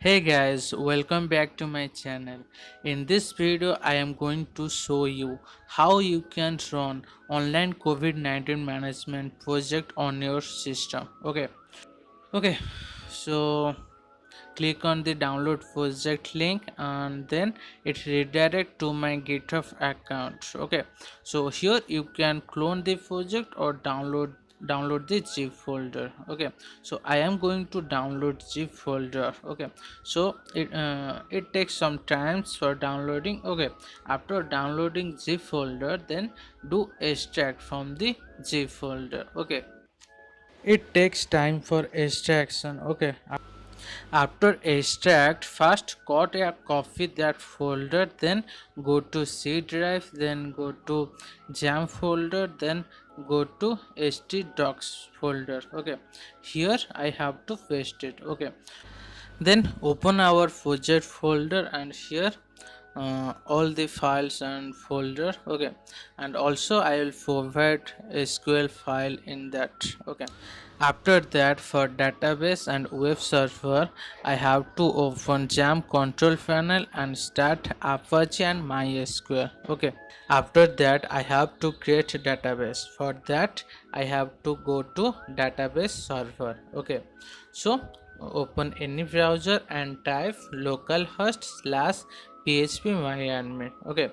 Hey guys, welcome back to my channel. In this video, I am going to show you how you can run online COVID-19 management project on your system. Okay. So click on the download project link and then it redirect to my GitHub account. So here you can clone the project or download the zip folder. So I am going to download zip folder. So it takes some times for downloading. After downloading zip folder, then do extract from the zip folder. It takes time for extraction. After extract, first cut a copy that folder, then go to C drive, then go to jam folder, then go to htdocs folder. Here I have to paste it. Then open our project folder and here all the files and folder. And also I will provide SQL file in that. After that, for database and web server, I have to open jam control panel and start Apache and MySQL. After that, I have to create a database. For that, I have to go to database server. So open any browser and type localhost/phpMyAdmin.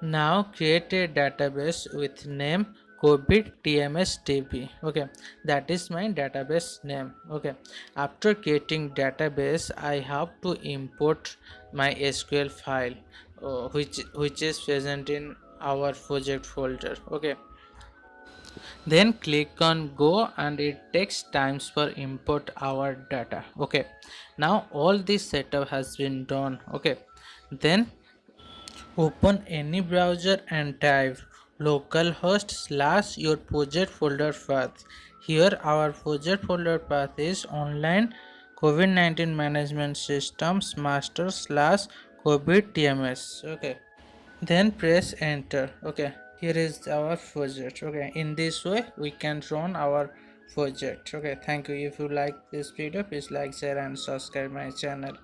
Now create a database with name COVID-TMS-DB. That is my database name. After creating database, I have to import my SQL file, which is present in our project folder. Then click on go and it takes times for import our data. Now all this setup has been done. Then open any browser and type localhost slash your project folder path. Here our project folder path is online COVID-19 Management Systems master slash COVID TMS. Then press enter. Here is our project. In this way we can run our project. Thank you. If you like this video, please like, share and subscribe my channel.